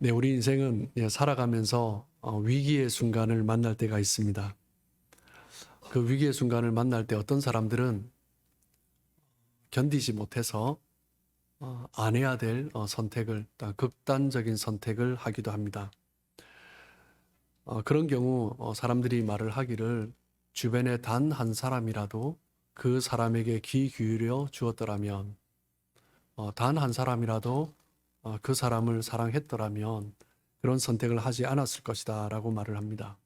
네, 우리 인생은 살아가면서 위기의 순간을 만날 때가 있습니다. 그 위기의 순간을 만날 때 어떤 사람들은 견디지 못해서 안 해야 될 선택을, 극단적인 선택을 하기도 합니다. 그런 경우 사람들이 말을 하기를 주변에 단 한 사람이라도 그 사람에게 귀 기울여 주었더라면, 단 한 사람이라도 그 사람을 사랑했더라면 그런 선택을 하지 않았을 것이다 라고 말을 합니다.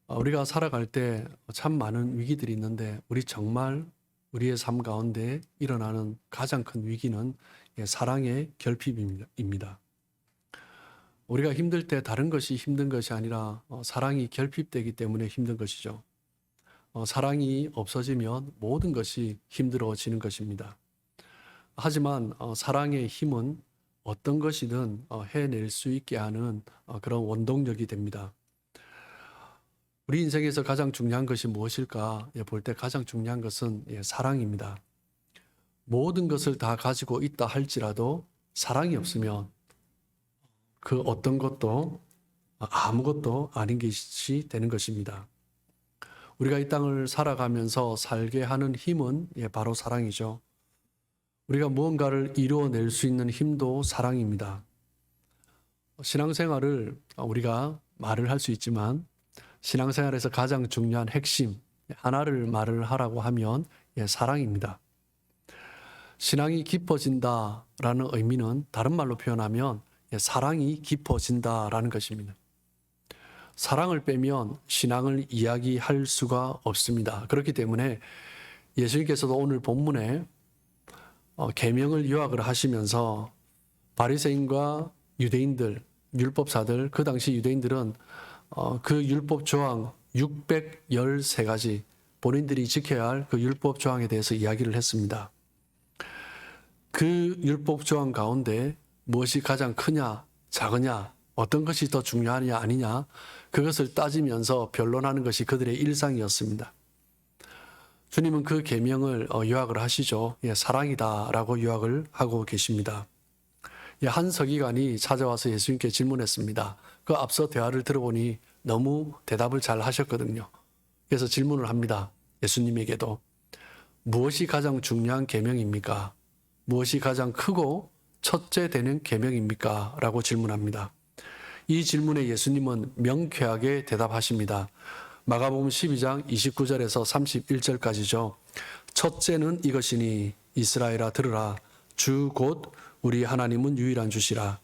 우리가 살아갈 때 참 많은 위기들이 있는데 우리 정말 우리의 삶 가운데 일어나는 가장 큰 위기는 사랑의 결핍입니다. 우리가 힘들 때 다른 것이 힘든 것이 아니라 사랑이 결핍되기 때문에 힘든 것이죠. 사랑이 없어지면 모든 것이 힘들어지는 것입니다. 하지만 사랑의 힘은 어떤 것이든 해낼 수 있게 하는 그런 원동력이 됩니다. 우리 인생에서 가장 중요한 것이 무엇일까 볼 때 가장 중요한 것은 사랑입니다. 모든 것을 다 가지고 있다 할지라도 사랑이 없으면 그 어떤 것도 아무것도 아닌 것이 되는 것입니다. 우리가 이 땅을 살아가면서 살게 하는 힘은 바로 사랑이죠. 우리가 무언가를 이루어낼 수 있는 힘도 사랑입니다. 신앙생활을 우리가 말을 할 수 있지만 신앙생활에서 가장 중요한 핵심 하나를 말을 하라고 하면 사랑입니다. 신앙이 깊어진다라는 의미는 다른 말로 표현하면 사랑이 깊어진다라는 것입니다. 사랑을 빼면 신앙을 이야기할 수가 없습니다. 그렇기 때문에 예수님께서도 오늘 본문에 계명을 요약을 하시면서 바리새인과 유대인들, 율법사들, 그 당시 유대인들은 그 율법 조항 613가지 본인들이 지켜야 할 그 율법 조항에 대해서 이야기를 했습니다. 그 율법 조항 가운데 무엇이 가장 크냐, 작으냐, 어떤 것이 더 중요하냐, 아니냐, 그것을 따지면서 변론하는 것이 그들의 일상이었습니다. 주님은 그 계명을 요약을 하시죠. 사랑이다라고 요약을 하고 계십니다. 한 서기관이 찾아와서 예수님께 질문했습니다. 그 앞서 대화를 들어보니 너무 대답을 잘 하셨거든요. 그래서 질문을 합니다. 예수님에게도 무엇이 가장 중요한 계명입니까? 무엇이 가장 크고 첫째 되는 계명입니까? 라고 질문합니다. 이 질문에 예수님은 명쾌하게 대답하십니다. 마가복음 12장 29절에서 31절까지죠. 첫째는 이것이니 이스라엘아 들으라. 주 곧 우리 하나님은 유일한 주시라.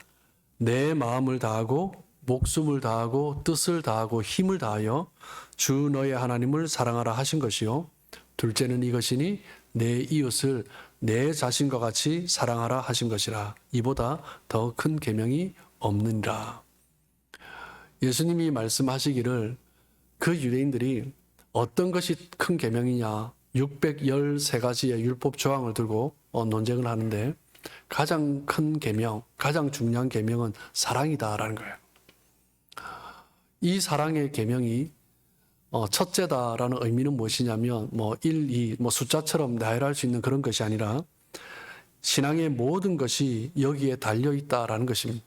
내 마음을 다하고 목숨을 다하고 뜻을 다하고 힘을 다하여 주 너의 하나님을 사랑하라 하신 것이요. 둘째는 이것이니 내 이웃을 내 자신과 같이 사랑하라 하신 것이라. 이보다 더 큰 계명이 없느니라. 예수님이 말씀하시기를 그 유대인들이 어떤 것이 큰 계명이냐 613가지의 율법 조항을 들고 논쟁을 하는데 가장 큰 계명, 가장 중요한 계명은 사랑이다라는 거예요. 이 사랑의 계명이 첫째다라는 의미는 무엇이냐면 1, 2 숫자처럼 나열할 수 있는 그런 것이 아니라 신앙의 모든 것이 여기에 달려 있다라는 것입니다.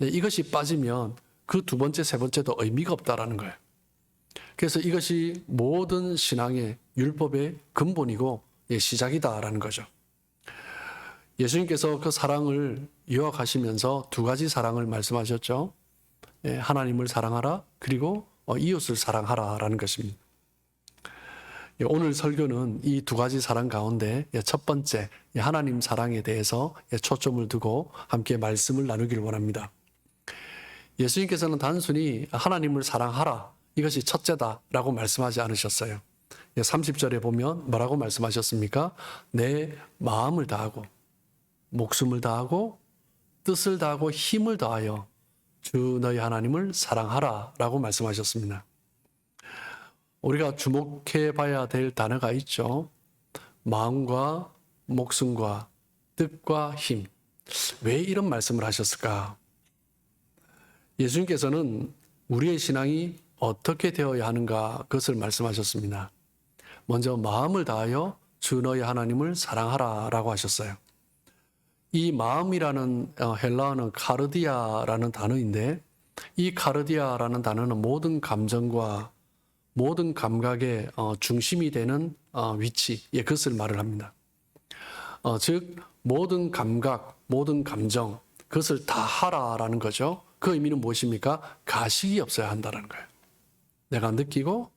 이것이 빠지면 그 두 번째, 세 번째도 의미가 없다라는 거예요. 그래서 이것이 모든 신앙의 율법의 근본이고 시작이다라는 거죠. 예수님께서 그 사랑을 요약하시면서 두 가지 사랑을 말씀하셨죠. 하나님을 사랑하라, 그리고 이웃을 사랑하라라는 것입니다. 오늘 설교는 이 두 가지 사랑 가운데 첫 번째 하나님 사랑에 대해서 초점을 두고 함께 말씀을 나누기를 원합니다. 예수님께서는 단순히 하나님을 사랑하라, 이것이 첫째다라고 말씀하지 않으셨어요. 30절에 보면 뭐라고 말씀하셨습니까? 내 마음을 다하고 목숨을 다하고 뜻을 다하고 힘을 다하여 주 너희 하나님을 사랑하라 라고 말씀하셨습니다. 우리가 주목해 봐야 될 단어가 있죠. 마음과 목숨과 뜻과 힘. 왜 이런 말씀을 하셨을까? 예수님께서는 우리의 신앙이 어떻게 되어야 하는가 그것을 말씀하셨습니다. 먼저 마음을 다하여 주 너희 하나님을 사랑하라 라고 하셨어요. 이 마음이라는 헬라어는 카르디아라는 단어인데, 이 카르디아라는 단어는 모든 감정과 모든 감각의 중심이 되는 위치, 그것을 말을 합니다. 즉 모든 감각, 모든 감정, 그것을 다 하라라는 거죠. 그 의미는 무엇입니까? 가식이 없어야 한다는 거예요. 내가 느끼고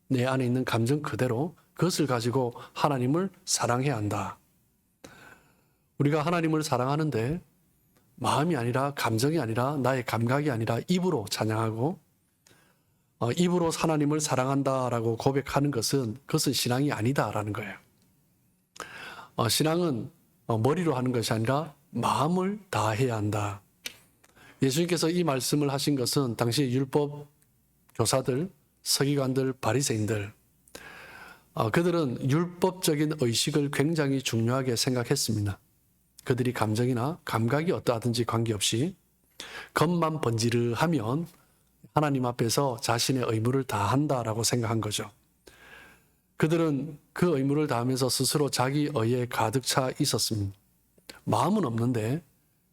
내 안에 있는 감정 그대로 그것을 가지고 하나님을 사랑해야 한다. 우리가 하나님을 사랑하는데 마음이 아니라, 감정이 아니라, 나의 감각이 아니라 입으로 찬양하고 입으로 하나님을 사랑한다라고 고백하는 그것은 신앙이 아니다라는 거예요. 신앙은 머리로 하는 것이 아니라 마음을 다해야 한다. 예수님께서 이 말씀을 하신 것은 당시 율법 교사들, 서기관들, 바리새인들, 그들은 율법적인 의식을 굉장히 중요하게 생각했습니다. 그들이 감정이나 감각이 어떠하든지 관계없이 겉만 번지르하면 하나님 앞에서 자신의 의무를 다한다라고 생각한 거죠. 그들은 그 의무를 다하면서 스스로 자기 의에 가득 차 있었습니다. 마음은 없는데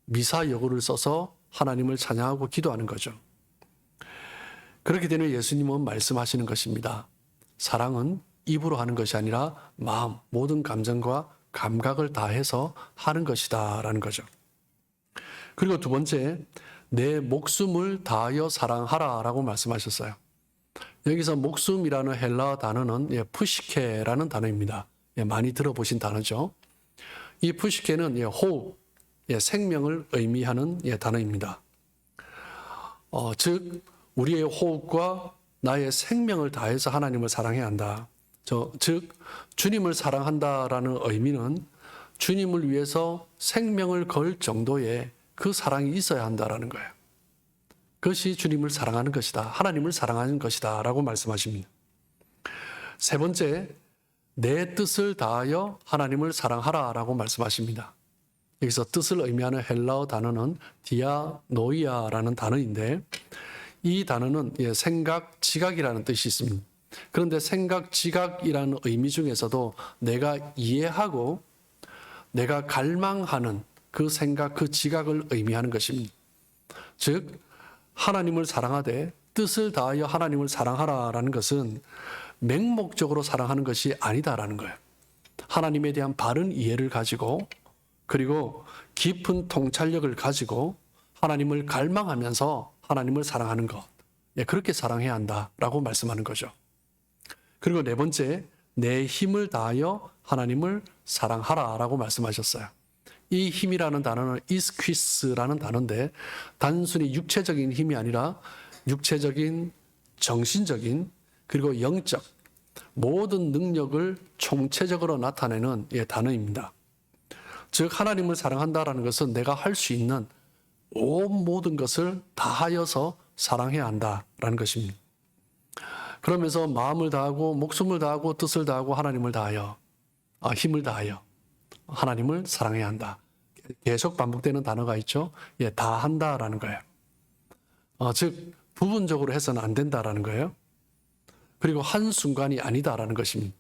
미사여구를 써서 하나님을 찬양하고 기도하는 거죠. 그렇게 되면 예수님은 말씀하시는 것입니다. 사랑은 입으로 하는 것이 아니라 마음, 모든 감정과 감각을 다해서 하는 것이다 라는 거죠. 그리고 두 번째, 내 목숨을 다하여 사랑하라 라고 말씀하셨어요. 여기서 목숨이라는 헬라어 단어는 푸시케라는 단어입니다. 많이 들어보신 단어죠. 이 푸시케는 호흡, 생명을 의미하는 단어입니다. 즉 우리의 호흡과 나의 생명을 다해서 하나님을 사랑해야 한다. 즉 주님을 사랑한다라는 의미는 주님을 위해서 생명을 걸 정도의 그 사랑이 있어야 한다라는 거예요. 그것이 주님을 사랑하는 것이다. 하나님을 사랑하는 것이다 라고 말씀하십니다. 세 번째, 내 뜻을 다하여 하나님을 사랑하라 라고 말씀하십니다. 여기서 뜻을 의미하는 헬라어 단어는 디아노이아라는 단어인데, 이 단어는 생각, 지각이라는 뜻이 있습니다. 그런데 생각, 지각이라는 의미 중에서도 내가 이해하고 내가 갈망하는 그 생각, 그 지각을 의미하는 것입니다. 즉 하나님을 사랑하되 뜻을 다하여 하나님을 사랑하라라는 것은 맹목적으로 사랑하는 것이 아니다라는 거예요. 하나님에 대한 바른 이해를 가지고, 그리고 깊은 통찰력을 가지고 하나님을 갈망하면서 하나님을 사랑하는 것, 그렇게 사랑해야 한다라고 말씀하는 거죠. 그리고 네 번째, 내 힘을 다하여 하나님을 사랑하라라고 말씀하셨어요. 이 힘이라는 단어는 이스퀴스라는 단어인데, 단순히 육체적인 힘이 아니라 육체적인, 정신적인, 그리고 영적 모든 능력을 총체적으로 나타내는 단어입니다. 즉 하나님을 사랑한다라는 것은 내가 할 수 있는 온 모든 것을 다하여서 사랑해야 한다라는 것입니다. 그러면서 마음을 다하고 목숨을 다하고 뜻을 다하고 하나님을 다하여, 힘을 다하여 하나님을 사랑해야 한다. 계속 반복되는 단어가 있죠. 다 한다라는 거예요. 즉 부분적으로 해서는 안 된다라는 거예요. 그리고 한순간이 아니다라는 것입니다.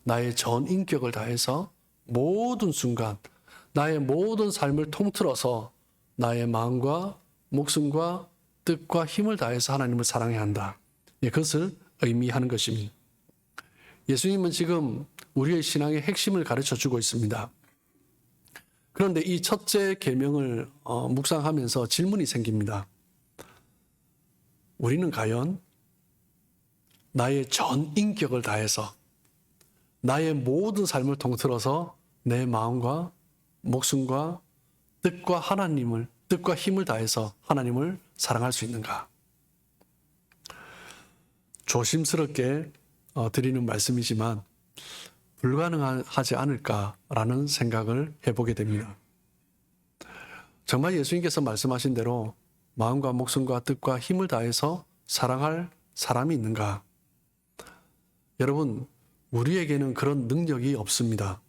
나의 전 인격을 다해서 모든 순간, 나의 모든 삶을 통틀어서 나의 마음과 목숨과 뜻과 힘을 다해서 하나님을 사랑해야 한다. 그것을 의미하는 것입니다. 예수님은 지금 우리의 신앙의 핵심을 가르쳐 주고 있습니다. 그런데 이 첫째 계명을 묵상하면서 질문이 생깁니다. 우리는 과연 나의 전 인격을 다해서 나의 모든 삶을 통틀어서 내 마음과 목숨과 뜻과 하나님을, 뜻과 힘을 다해서 하나님을 사랑할 수 있는가? 조심스럽게 드리는 말씀이지만 불가능하지 않을까라는 생각을 해보게 됩니다. 정말 예수님께서 말씀하신 대로 마음과 목숨과 뜻과 힘을 다해서 사랑할 사람이 있는가? 여러분, 우리에게는 그런 능력이 없습니다.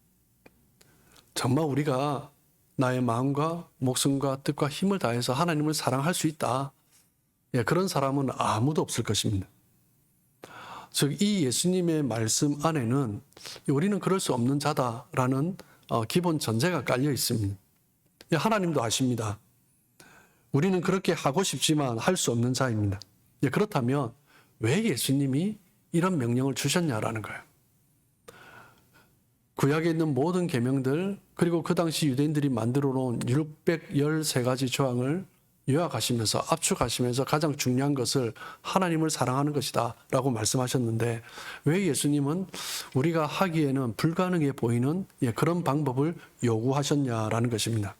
정말 우리가 나의 마음과 목숨과 뜻과 힘을 다해서 하나님을 사랑할 수 있다. 그런 사람은 아무도 없을 것입니다. 즉, 이 예수님의 말씀 안에는 우리는 그럴 수 없는 자다라는 기본 전제가 깔려 있습니다. 하나님도 아십니다. 우리는 그렇게 하고 싶지만 할 수 없는 자입니다. 그렇다면 왜 예수님이 이런 명령을 주셨냐라는 거예요. 구약에 있는 모든 계명들, 그리고 그 당시 유대인들이 만들어 놓은 613가지 조항을 요약하시면서 압축하시면서 가장 중요한 것을 하나님을 사랑하는 것이다 라고 말씀하셨는데, 왜 예수님은 우리가 하기에는 불가능해 보이는 그런 방법을 요구하셨냐라는 것입니다.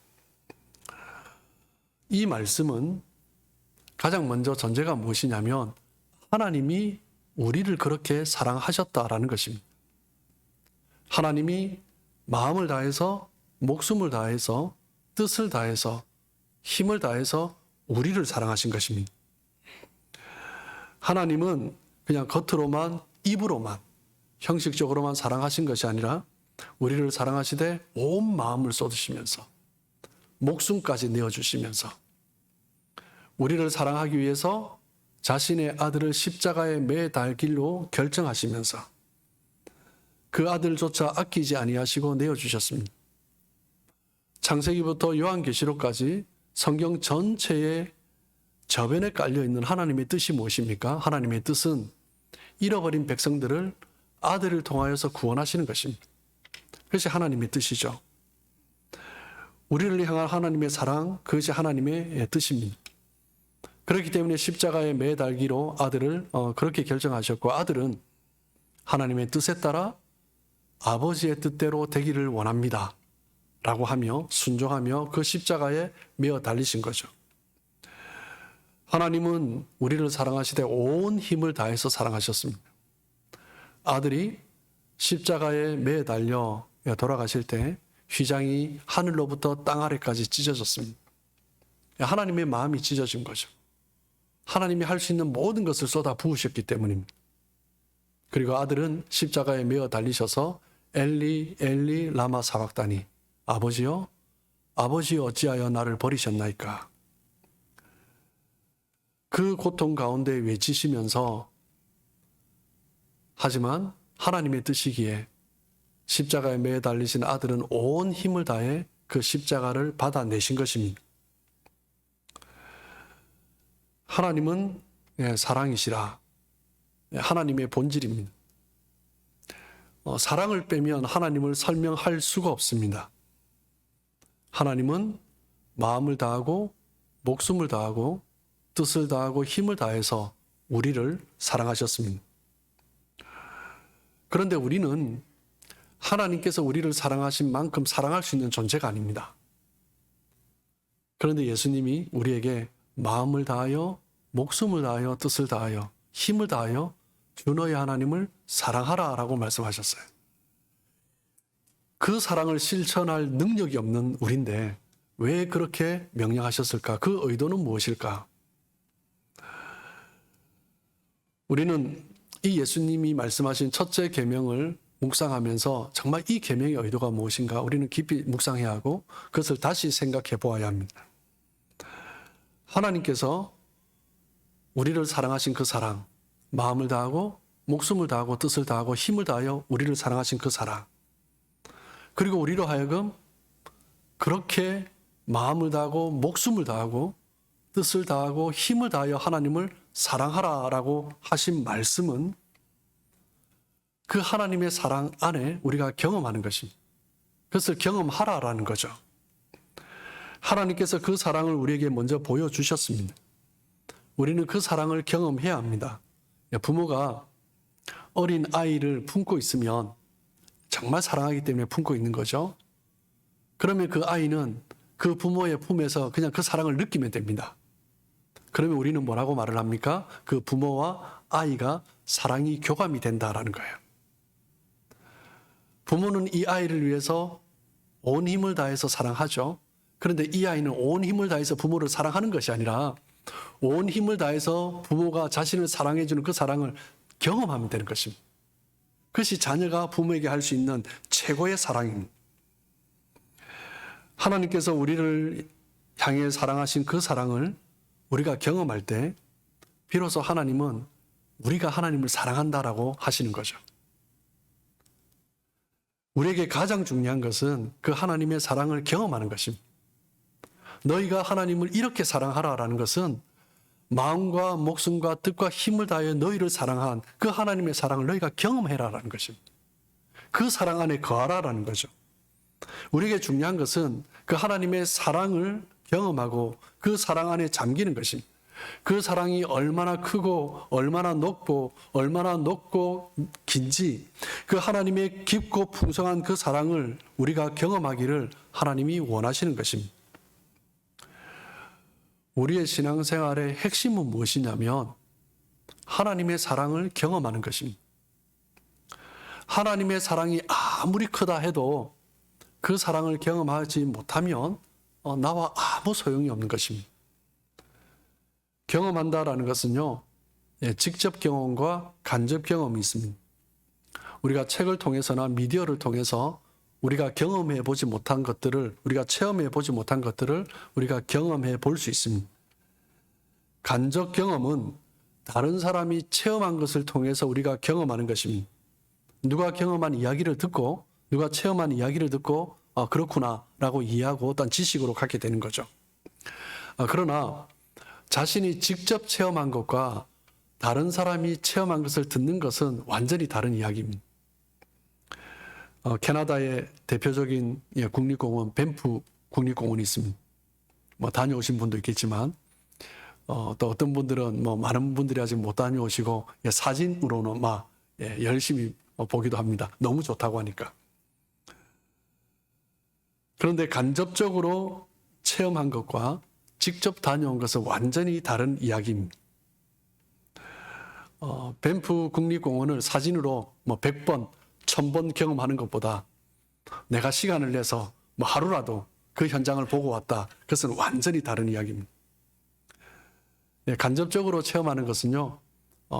이 말씀은 가장 먼저 전제가 무엇이냐면 하나님이 우리를 그렇게 사랑하셨다라는 것입니다. 하나님이 마음을 다해서, 목숨을 다해서, 뜻을 다해서, 힘을 다해서 우리를 사랑하신 것입니다. 하나님은 그냥 겉으로만, 입으로만, 형식적으로만 사랑하신 것이 아니라 우리를 사랑하시되 온 마음을 쏟으시면서 목숨까지 내어주시면서 우리를 사랑하기 위해서 자신의 아들을 십자가에 매달기로 결정하시면서 그 아들조차 아끼지 아니하시고 내어주셨습니다. 창세기부터 요한계시록까지 성경 전체에 저변에 깔려있는 하나님의 뜻이 무엇입니까? 하나님의 뜻은 잃어버린 백성들을 아들을 통하여서 구원하시는 것입니다. 그것이 하나님의 뜻이죠. 우리를 향한 하나님의 사랑, 그것이 하나님의 뜻입니다. 그렇기 때문에 십자가에 매달기로 아들을 그렇게 결정하셨고, 아들은 하나님의 뜻에 따라 아버지의 뜻대로 되기를 원합니다 라고 하며 순종하며 그 십자가에 매어 달리신 거죠. 하나님은 우리를 사랑하시되 온 힘을 다해서 사랑하셨습니다. 아들이 십자가에 매달려 돌아가실 때 휘장이 하늘로부터 땅 아래까지 찢어졌습니다. 하나님의 마음이 찢어진 거죠. 하나님이 할 수 있는 모든 것을 쏟아 부으셨기 때문입니다. 그리고 아들은 십자가에 매어 달리셔서 엘리 엘리 라마 사박다니, 아버지여 아버지여 어찌하여 나를 버리셨나이까. 그 고통 가운데 외치시면서, 하지만 하나님의 뜻이기에 십자가에 매어 달리신 아들은 온 힘을 다해 그 십자가를 받아내신 것입니다. 하나님은 사랑이시라. 하나님의 본질입니다. 사랑을 빼면 하나님을 설명할 수가 없습니다. 하나님은 마음을 다하고 목숨을 다하고 뜻을 다하고 힘을 다해서 우리를 사랑하셨습니다. 그런데 우리는 하나님께서 우리를 사랑하신 만큼 사랑할 수 있는 존재가 아닙니다. 그런데 예수님이 우리에게 마음을 다하여 목숨을 다하여 뜻을 다하여 힘을 다하여 주 너의 하나님을 사랑하라 라고 말씀하셨어요. 그 사랑을 실천할 능력이 없는 우리인데 왜 그렇게 명령하셨을까? 그 의도는 무엇일까? 우리는 이 예수님이 말씀하신 첫째 계명을 묵상하면서 정말 이 계명의 의도가 무엇인가 우리는 깊이 묵상해야 하고 그것을 다시 생각해 보아야 합니다. 하나님께서 우리를 사랑하신 그 사랑, 마음을 다하고 목숨을 다하고 뜻을 다하고 힘을 다하여 우리를 사랑하신 그 사랑, 그리고 우리로 하여금 그렇게 마음을 다하고 목숨을 다하고 뜻을 다하고 힘을 다하여 하나님을 사랑하라라고 하신 말씀은 그 하나님의 사랑 안에 우리가 경험하는 것입니다. 그것을 경험하라라는 거죠. 하나님께서 그 사랑을 우리에게 먼저 보여주셨습니다. 우리는 그 사랑을 경험해야 합니다. 부모가 어린 아이를 품고 있으면 정말 사랑하기 때문에 품고 있는 거죠. 그러면 그 아이는 그 부모의 품에서 그냥 그 사랑을 느끼면 됩니다. 그러면 우리는 뭐라고 말을 합니까? 그 부모와 아이가 사랑이 교감이 된다라는 거예요. 부모는 이 아이를 위해서 온 힘을 다해서 사랑하죠. 그런데 이 아이는 온 힘을 다해서 부모를 사랑하는 것이 아니라 온 힘을 다해서 부모가 자신을 사랑해주는 그 사랑을 경험하면 되는 것입니다. 그것이 자녀가 부모에게 할 수 있는 최고의 사랑입니다. 하나님께서 우리를 향해 사랑하신 그 사랑을 우리가 경험할 때 비로소 하나님은 우리가 하나님을 사랑한다라고 하시는 거죠. 우리에게 가장 중요한 것은 그 하나님의 사랑을 경험하는 것입니다. 너희가 하나님을 이렇게 사랑하라라는 것은 마음과 목숨과 뜻과 힘을 다하여 너희를 사랑한 그 하나님의 사랑을 너희가 경험해라라는 것입니다. 그 사랑 안에 거하라라는 거죠. 우리에게 중요한 것은 그 하나님의 사랑을 경험하고 그 사랑 안에 잠기는 것입니다. 그 사랑이 얼마나 크고 얼마나 높고 긴지 그 하나님의 깊고 풍성한 그 사랑을 우리가 경험하기를 하나님이 원하시는 것입니다. 우리의 신앙생활의 핵심은 무엇이냐면 하나님의 사랑을 경험하는 것입니다. 하나님의 사랑이 아무리 크다 해도 그 사랑을 경험하지 못하면 나와 아무 소용이 없는 것입니다. 경험한다라는 것은요, 직접 경험과 간접 경험이 있습니다. 우리가 책을 통해서나 미디어를 통해서 우리가 경험해 보지 못한 것들을, 우리가 체험해 보지 못한 것들을 우리가 경험해 볼 수 있습니다. 간접 경험은 다른 사람이 체험한 것을 통해서 우리가 경험하는 것입니다. 누가 경험한 이야기를 듣고, 누가 체험한 이야기를 듣고, 그렇구나 라고 이해하고 어떤 지식으로 갖게 되는 거죠. 그러나 자신이 직접 체험한 것과 다른 사람이 체험한 것을 듣는 것은 완전히 다른 이야기입니다. 캐나다의 대표적인 국립공원 밴프 국립공원이 있습니다. 다녀오신 분도 있겠지만 또 어떤 분들은 많은 분들이 아직 못 다녀오시고 사진으로는 열심히 보기도 합니다. 너무 좋다고 하니까. 그런데 간접적으로 체험한 것과 직접 다녀온 것은 완전히 다른 이야기입니다. 밴프 국립공원을 사진으로 100번, 1000번 경험하는 것보다 내가 시간을 내서 하루라도 그 현장을 보고 왔다. 그것은 완전히 다른 이야기입니다. 간접적으로 체험하는 것은요,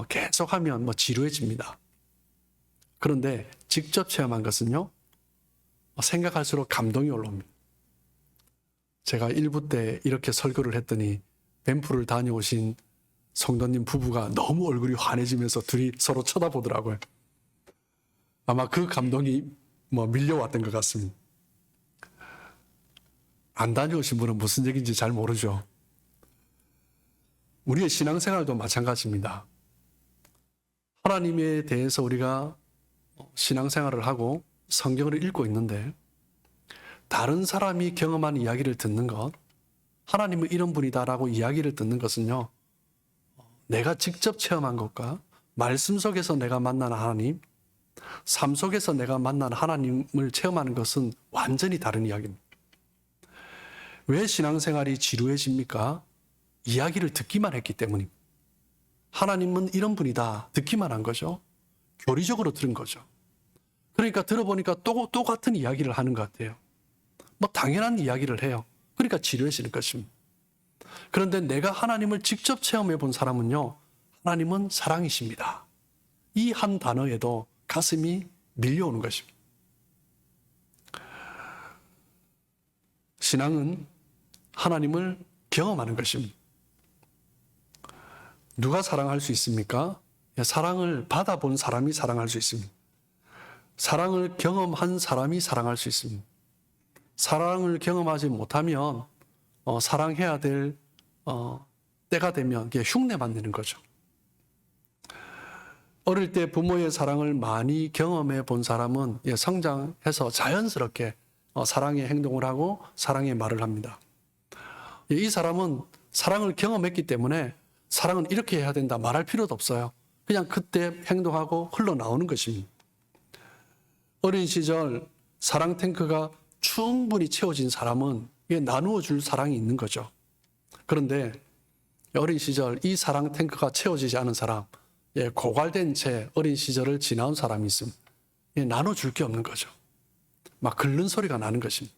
계속하면 지루해집니다. 그런데 직접 체험한 것은요, 생각할수록 감동이 올라옵니다. 제가 1부 때 이렇게 설교를 했더니 밴프를 다녀오신 성도님 부부가 너무 얼굴이 환해지면서 둘이 서로 쳐다보더라고요. 아마 그 감동이 밀려왔던 것 같습니다. 안 다녀오신 분은 무슨 얘기인지 잘 모르죠. 우리의 신앙생활도 마찬가지입니다. 하나님에 대해서 우리가 신앙생활을 하고 성경을 읽고 있는데 다른 사람이 경험한 이야기를 듣는 것, 하나님은 이런 분이다라고 이야기를 듣는 것은요, 내가 직접 체험한 것과 말씀 속에서 내가 만난 하나님, 삶 속에서 내가 만난 하나님을 체험하는 것은 완전히 다른 이야기입니다. 왜 신앙생활이 지루해집니까? 이야기를 듣기만 했기 때문입니다. 하나님은 이런 분이다 듣기만 한 거죠. 교리적으로 들은 거죠. 그러니까 들어보니까 또 똑같은 이야기를 하는 것 같아요. 당연한 이야기를 해요. 그러니까 지루해지는 것입니다. 그런데 내가 하나님을 직접 체험해 본 사람은요, 하나님은 사랑이십니다. 이 한 단어에도 가슴이 밀려오는 것입니다. 신앙은 하나님을 경험하는 것입니다. 누가 사랑할 수 있습니까? 사랑을 받아본 사람이 사랑할 수 있습니다. 사랑을 경험한 사람이 사랑할 수 있습니다. 사랑을 경험하지 못하면 사랑해야 될 때가 되면 흉내 만드는 거죠. 어릴 때 부모의 사랑을 많이 경험해 본 사람은 성장해서 자연스럽게 사랑의 행동을 하고 사랑의 말을 합니다. 이 사람은 사랑을 경험했기 때문에 사랑은 이렇게 해야 된다 말할 필요도 없어요. 그냥 그때 행동하고 흘러나오는 것입니다. 어린 시절 사랑 탱크가 충분히 채워진 사람은 나누어 줄 사랑이 있는 거죠. 그런데 어린 시절 이 사랑 탱크가 채워지지 않은 사람, 고갈된 채 어린 시절을 지나온 사람이 있습니다. 나눠줄 게 없는 거죠. 막 긁는 소리가 나는 것입니다.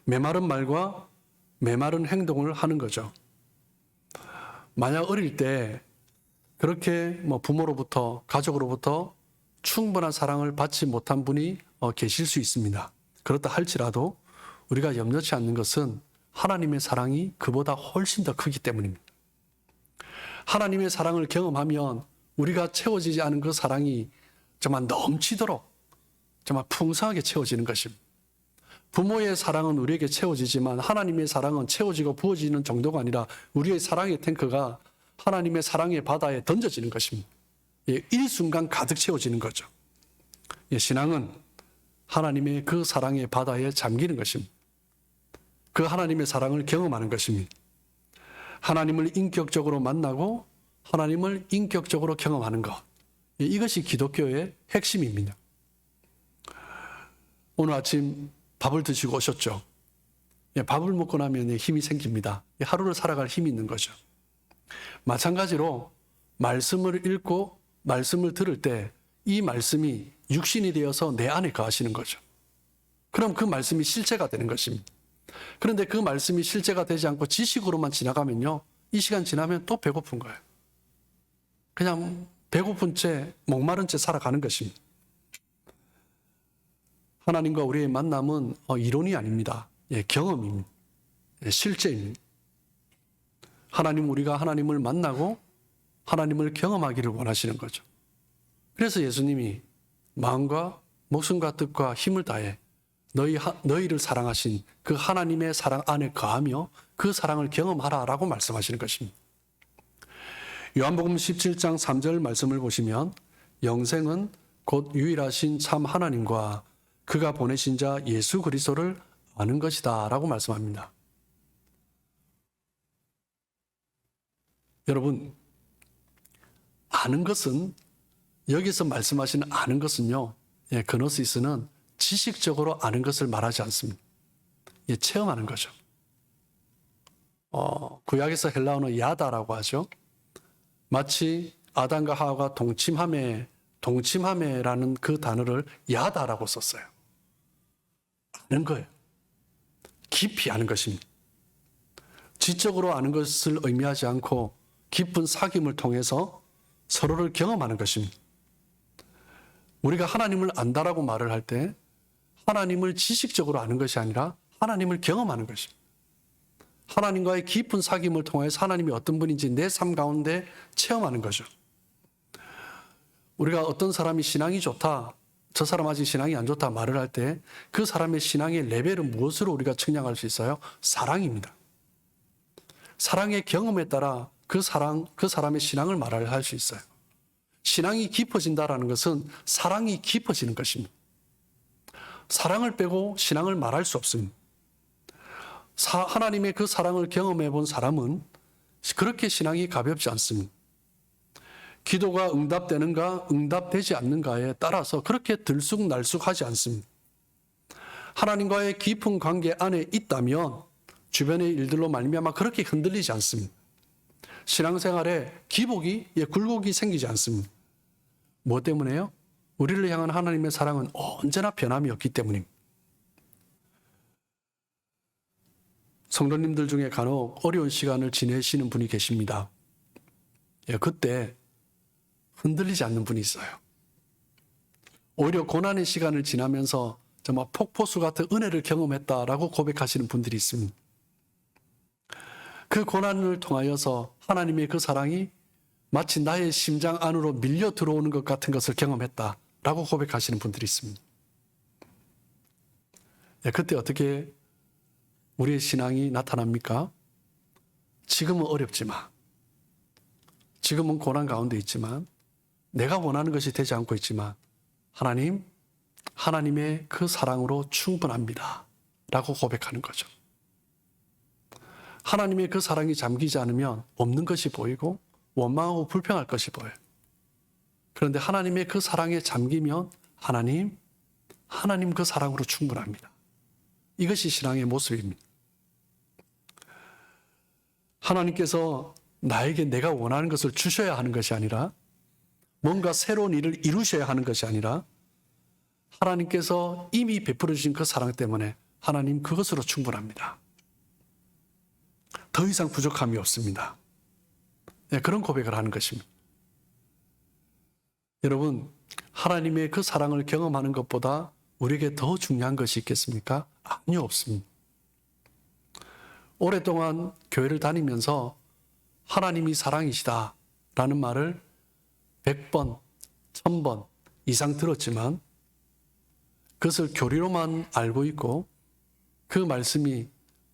메마른 말과 메마른 행동을 하는 거죠. 만약 어릴 때 그렇게 부모로부터, 가족으로부터 충분한 사랑을 받지 못한 분이 계실 수 있습니다. 그렇다 할지라도 우리가 염려치 않는 것은 하나님의 사랑이 그보다 훨씬 더 크기 때문입니다. 하나님의 사랑을 경험하면 우리가 채워지지 않은 그 사랑이 정말 넘치도록 정말 풍성하게 채워지는 것입니다. 부모의 사랑은 우리에게 채워지지만 하나님의 사랑은 채워지고 부어지는 정도가 아니라 우리의 사랑의 탱크가 하나님의 사랑의 바다에 던져지는 것입니다. 일순간 가득 채워지는 거죠. 신앙은 하나님의 그 사랑의 바다에 잠기는 것입니다. 그 하나님의 사랑을 경험하는 것입니다. 하나님을 인격적으로 만나고 하나님을 인격적으로 경험하는 것. 이것이 기독교의 핵심입니다. 오늘 아침 밥을 드시고 오셨죠? 밥을 먹고 나면 힘이 생깁니다. 하루를 살아갈 힘이 있는 거죠. 마찬가지로 말씀을 읽고 말씀을 들을 때 이 말씀이 육신이 되어서 내 안에 거하시는 거죠. 그럼 그 말씀이 실제가 되는 것입니다. 그런데 그 말씀이 실제가 되지 않고 지식으로만 지나가면요, 이 시간 지나면 또 배고픈 거예요. 그냥 배고픈 채 목마른 채 살아가는 것입니다. 하나님과 우리의 만남은 이론이 아닙니다. 경험입니다. 실제입니다. 우리가 하나님을 만나고 하나님을 경험하기를 원하시는 거죠. 그래서 예수님이 마음과 목숨과 뜻과 힘을 다해 너희를 사랑하신 그 하나님의 사랑 안에 거하며 그 사랑을 경험하라라고 말씀하시는 것입니다. 요한복음 17장 3절 말씀을 보시면 영생은 곧 유일하신 참 하나님과 그가 보내신 자 예수 그리스도를 아는 것이다 라고 말씀합니다. 여러분, 아는 것은, 여기서 말씀하시는 아는 것은요, 그노시스는 지식적으로 아는 것을 말하지 않습니다. 체험하는 거죠. 구약에서 헬라어는 야다라고 하죠. 마치 아담과 하와가 동침함에라는 그 단어를 야다라고 썼어요. 아는 거예요. 깊이 아는 것입니다. 지적으로 아는 것을 의미하지 않고 깊은 사귐을 통해서 서로를 경험하는 것입니다. 우리가 하나님을 안다라고 말을 할 때 하나님을 지식적으로 아는 것이 아니라 하나님을 경험하는 것입니다. 하나님과의 깊은 사귐을 통해서 하나님이 어떤 분인지 내 삶 가운데 체험하는 거죠. 우리가 어떤 사람이 신앙이 좋다, 저 사람 아직 신앙이 안 좋다 말을 할 때 그 사람의 신앙의 레벨은 무엇으로 우리가 측량할 수 있어요? 사랑입니다. 사랑의 경험에 따라 그 사람의 신앙을 말할 수 있어요. 신앙이 깊어진다라는 것은 사랑이 깊어지는 것입니다. 사랑을 빼고 신앙을 말할 수 없습니다. 하나님의 그 사랑을 경험해 본 사람은 그렇게 신앙이 가볍지 않습니다. 기도가 응답되는가 응답되지 않는가에 따라서 그렇게 들쑥날쑥하지 않습니다. 하나님과의 깊은 관계 안에 있다면 주변의 일들로 말미암아 그렇게 흔들리지 않습니다. 신앙생활에 굴곡이 생기지 않습니다. 뭐 때문에요? 우리를 향한 하나님의 사랑은 언제나 변함이 없기 때문입니다. 성도님들 중에 간혹 어려운 시간을 지내시는 분이 계십니다. 그때 흔들리지 않는 분이 있어요. 오히려 고난의 시간을 지나면서 정말 폭포수 같은 은혜를 경험했다라고 고백하시는 분들이 있습니다. 그 고난을 통하여서 하나님의 그 사랑이 마치 나의 심장 안으로 밀려 들어오는 것 같은 것을 경험했다라고 고백하시는 분들이 있습니다. 그때 어떻게 우리의 신앙이 나타납니까? 지금은 어렵지만, 지금은 고난 가운데 있지만, 내가 원하는 것이 되지 않고 있지만 하나님의 그 사랑으로 충분합니다 라고 고백하는 거죠. 하나님의 그 사랑이 잠기지 않으면 없는 것이 보이고 원망하고 불평할 것이 보여요. 그런데 하나님의 그 사랑에 잠기면 하나님 그 사랑으로 충분합니다. 이것이 신앙의 모습입니다. 하나님께서 나에게 내가 원하는 것을 주셔야 하는 것이 아니라, 뭔가 새로운 일을 이루셔야 하는 것이 아니라, 하나님께서 이미 베풀어 주신 그 사랑 때문에 하나님 그것으로 충분합니다. 더 이상 부족함이 없습니다. 그런 고백을 하는 것입니다. 여러분, 하나님의 그 사랑을 경험하는 것보다 우리에게 더 중요한 것이 있겠습니까? 아니요, 없습니다. 오랫동안 교회를 다니면서 하나님이 사랑이시다 라는 말을 100번, 1000번 이상 들었지만 그것을 교리로만 알고 있고 그 말씀이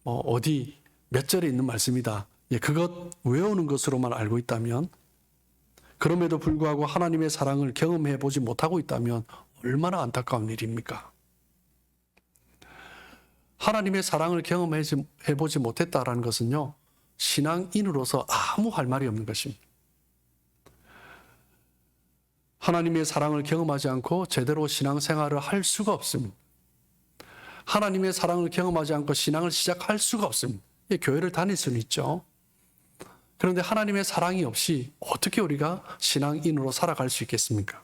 어디 몇 절에 있는 말씀이다. 그것 외우는 것으로만 알고 있다면, 그럼에도 불구하고 하나님의 사랑을 경험해 보지 못하고 있다면 얼마나 안타까운 일입니까? 하나님의 사랑을 경험해 보지 못했다라는 것은요, 신앙인으로서 아무 할 말이 없는 것입니다. 하나님의 사랑을 경험하지 않고 제대로 신앙생활을 할 수가 없습니다. 하나님의 사랑을 경험하지 않고 신앙을 시작할 수가 없습니다. 교회를 다닐 수는 있죠. 그런데 하나님의 사랑이 없이 어떻게 우리가 신앙인으로 살아갈 수 있겠습니까?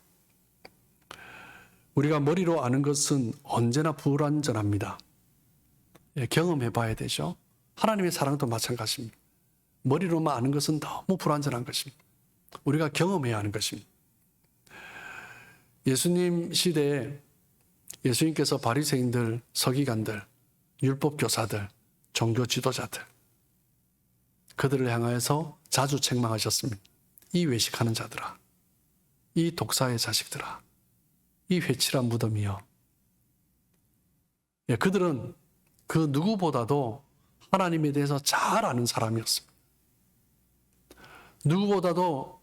우리가 머리로 아는 것은 언제나 불완전합니다. 경험해 봐야 되죠. 하나님의 사랑도 마찬가지입니다. 머리로만 아는 것은 너무 불완전한 것입니다. 우리가 경험해야 하는 것입니다. 예수님 시대에 예수님께서 바리새인들, 서기관들, 율법 교사들, 종교 지도자들, 그들을 향하여서 자주 책망하셨습니다. 이 외식하는 자들아, 이 독사의 자식들아, 이 회칠한 무덤이여. 그들은 그 누구보다도 하나님에 대해서 잘 아는 사람이었습니다. 누구보다도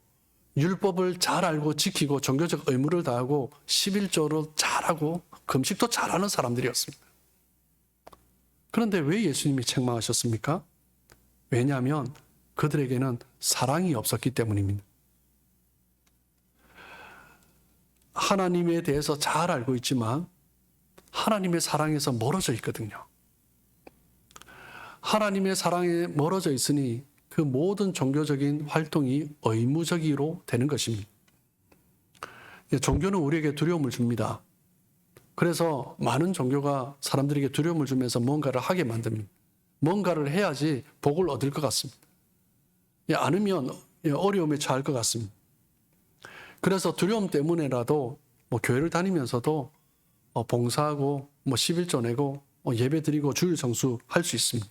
율법을 잘 알고 지키고 종교적 의무를 다하고 11조로 잘하고 금식도 잘하는 사람들이었습니다. 그런데 왜 예수님이 책망하셨습니까? 왜냐하면 그들에게는 사랑이 없었기 때문입니다. 하나님에 대해서 잘 알고 있지만 하나님의 사랑에서 멀어져 있거든요. 하나님의 사랑에 멀어져 있으니 그 모든 종교적인 활동이 의무적으로 되는 것입니다. 종교는 우리에게 두려움을 줍니다. 그래서 많은 종교가 사람들에게 두려움을 주면서 뭔가를 하게 만듭니다. 뭔가를 해야지 복을 얻을 것 같습니다. 않으면 어려움에 처할 것 같습니다. 그래서 두려움 때문에라도 교회를 다니면서도 봉사하고 11조 내고 예배 드리고 주일 성수 할 수 있습니다.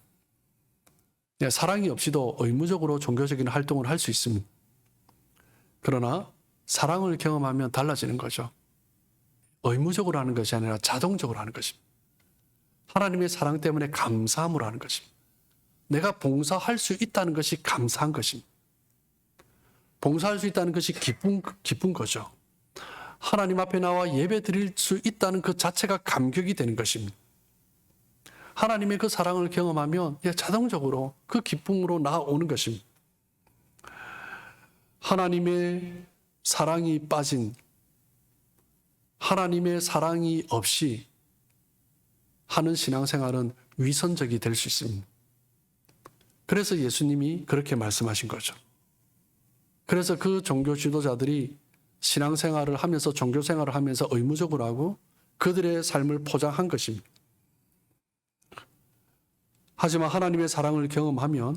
사랑이 없이도 의무적으로 종교적인 활동을 할 수 있습니다. 그러나 사랑을 경험하면 달라지는 거죠. 의무적으로 하는 것이 아니라 자동적으로 하는 것입니다. 하나님의 사랑 때문에 감사함으로 하는 것입니다. 내가 봉사할 수 있다는 것이 감사한 것입니다. 봉사할 수 있다는 것이 기쁜 거죠. 하나님 앞에 나와 예배 드릴 수 있다는 그 자체가 감격이 되는 것입니다. 하나님의 그 사랑을 경험하면 자동적으로 그 기쁨으로 나아오는 것입니다. 하나님의 사랑이 빠진, 하나님의 사랑이 없이 하는 신앙생활은 위선적이 될 수 있습니다. 그래서 예수님이 그렇게 말씀하신 거죠. 그래서 그 종교 지도자들이 신앙생활을 하면서 종교생활을 하면서 의무적으로 하고 그들의 삶을 포장한 것입니다. 하지만 하나님의 사랑을 경험하면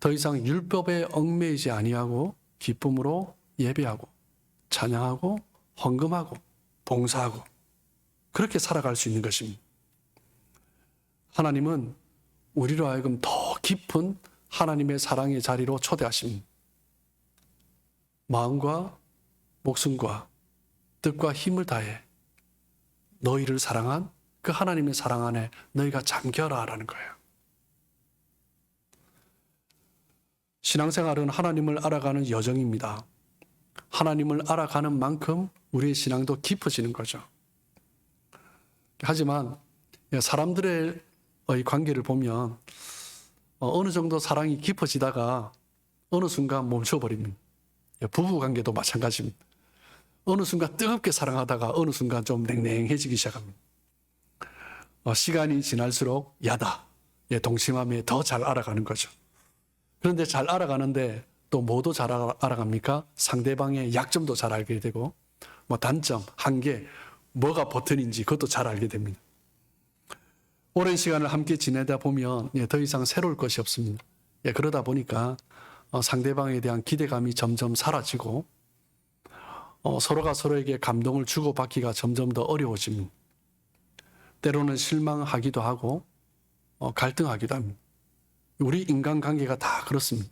더 이상 율법에 얽매이지 아니하고 기쁨으로 예배하고 찬양하고 헌금하고 봉사하고 그렇게 살아갈 수 있는 것입니다. 하나님은 우리로 하여금 더 깊은 하나님의 사랑의 자리로 초대하십니다. 마음과 목숨과 뜻과 힘을 다해 너희를 사랑한 그 하나님의 사랑 안에 너희가 잠겨라라는 거예요. 신앙생활은 하나님을 알아가는 여정입니다. 하나님을 알아가는 만큼 우리의 신앙도 깊어지는 거죠. 하지만 사람들의 관계를 보면 어느 정도 사랑이 깊어지다가 어느 순간 멈춰버립니다. 부부 관계도 마찬가지입니다. 어느 순간 뜨겁게 사랑하다가 어느 순간 좀 냉랭해지기 시작합니다. 시간이 지날수록 야다, 동심함에 더 잘 알아가는 거죠. 그런데 잘 알아가는데 또 뭐도 잘 알아갑니까? 상대방의 약점도 잘 알게 되고 단점, 한계, 뭐가 버튼인지 그것도 잘 알게 됩니다. 오랜 시간을 함께 지내다 보면 더 이상 새로울 것이 없습니다. 그러다 보니까 상대방에 대한 기대감이 점점 사라지고 서로가 서로에게 감동을 주고받기가 점점 더 어려워집니다. 때로는 실망하기도 하고 갈등하기도 합니다. 우리 인간관계가 다 그렇습니다.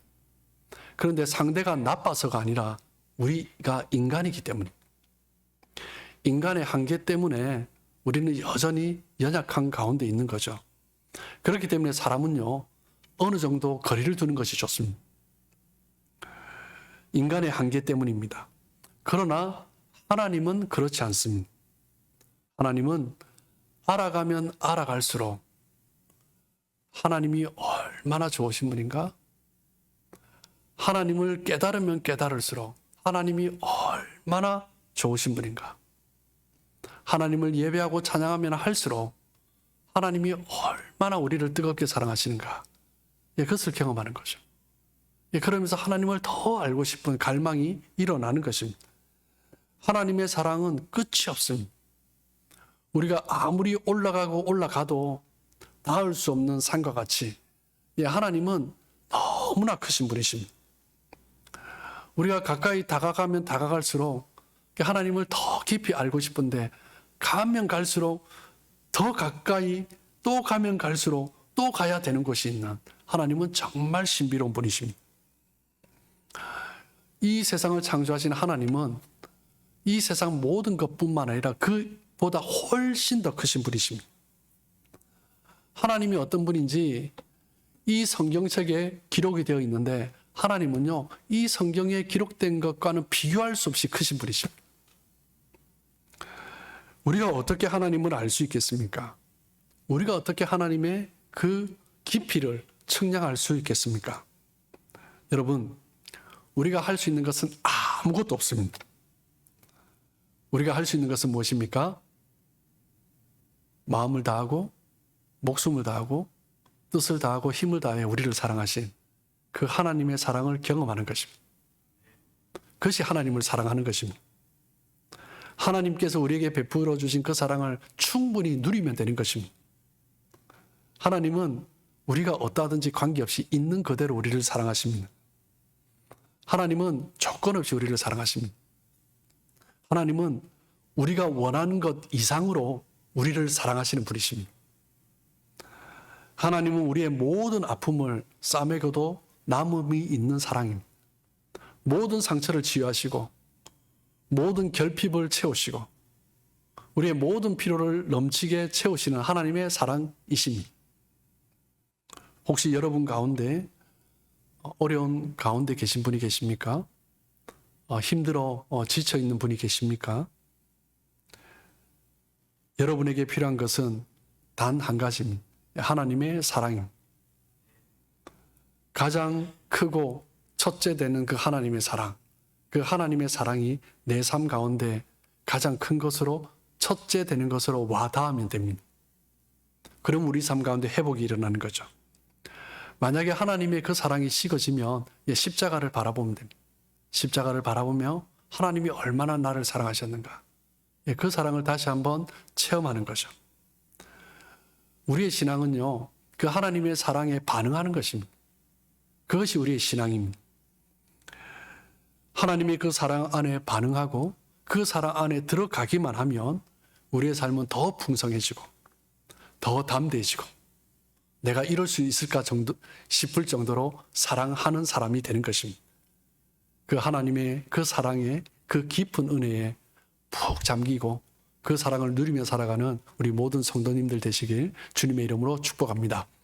그런데 상대가 나빠서가 아니라 우리가 인간이기 때문에 인간의 한계 때문에 우리는 여전히 연약한 가운데 있는 거죠. 그렇기 때문에 사람은요, 어느 정도 거리를 두는 것이 좋습니다. 인간의 한계 때문입니다. 그러나 하나님은 그렇지 않습니다. 하나님은 알아가면 알아갈수록 하나님이 얼마나 좋으신 분인가? 하나님을 깨달으면 깨달을수록 하나님이 얼마나 좋으신 분인가? 하나님을 예배하고 찬양하면 할수록 하나님이 얼마나 우리를 뜨겁게 사랑하시는가? 그것을 경험하는 거죠. 그러면서 하나님을 더 알고 싶은 갈망이 일어나는 것입니다. 하나님의 사랑은 끝이 없습니다. 우리가 아무리 올라가고 올라가도 닿을 수 없는 산과 같이 하나님은 너무나 크신 분이십니다. 우리가 가까이 다가가면 다가갈수록 하나님을 더 깊이 알고 싶은데 가면 갈수록 더 가까이 또 가면 갈수록 또 가야 되는 곳이 있는 하나님은 정말 신비로운 분이십니다. 이 세상을 창조하신 하나님은 이 세상 모든 것뿐만 아니라 그보다 훨씬 더 크신 분이십니다. 하나님이 어떤 분인지 이 성경책에 기록이 되어 있는데 하나님은요, 이 성경에 기록된 것과는 비교할 수 없이 크신 분이십니다. 우리가 어떻게 하나님을 알 수 있겠습니까? 우리가 어떻게 하나님의 그 깊이를 측량할 수 있겠습니까? 여러분, 우리가 할 수 있는 것은 아무것도 없습니다. 우리가 할 수 있는 것은 무엇입니까? 마음을 다하고 목숨을 다하고 뜻을 다하고 힘을 다해 우리를 사랑하신 그 하나님의 사랑을 경험하는 것입니다. 그것이 하나님을 사랑하는 것입니다. 하나님께서 우리에게 베풀어 주신 그 사랑을 충분히 누리면 되는 것입니다. 하나님은 우리가 어떠하든지 관계없이 있는 그대로 우리를 사랑하십니다. 하나님은 조건 없이 우리를 사랑하십니다. 하나님은 우리가 원하는 것 이상으로 우리를 사랑하시는 분이십니다. 하나님은 우리의 모든 아픔을 싸매고도 남음이 있는 사랑입니다. 모든 상처를 치유하시고 모든 결핍을 채우시고 우리의 모든 필요를 넘치게 채우시는 하나님의 사랑이십니다. 혹시 여러분 가운데 어려운 가운데 계신 분이 계십니까? 힘들어 지쳐 있는 분이 계십니까? 여러분에게 필요한 것은 단 한 가지입니다. 하나님의 사랑입니다. 가장 크고 첫째 되는 그 하나님의 사랑, 그 하나님의 사랑이 내 삶 가운데 가장 큰 것으로 첫째 되는 것으로 와 닿으면 됩니다. 그럼 우리 삶 가운데 회복이 일어나는 거죠. 만약에 하나님의 그 사랑이 식어지면 십자가를 바라보면 됩니다. 십자가를 바라보며 하나님이 얼마나 나를 사랑하셨는가, 그 사랑을 다시 한번 체험하는 거죠. 우리의 신앙은요, 그 하나님의 사랑에 반응하는 것입니다. 그것이 우리의 신앙입니다. 하나님의 그 사랑 안에 반응하고 그 사랑 안에 들어가기만 하면 우리의 삶은 더 풍성해지고 더 담대해지고 내가 이럴 수 있을까 싶을 정도로 사랑하는 사람이 되는 것입니다. 그 하나님의 그 사랑에, 그 깊은 은혜에 푹 잠기고 그 사랑을 누리며 살아가는 우리 모든 성도님들 되시길 주님의 이름으로 축복합니다.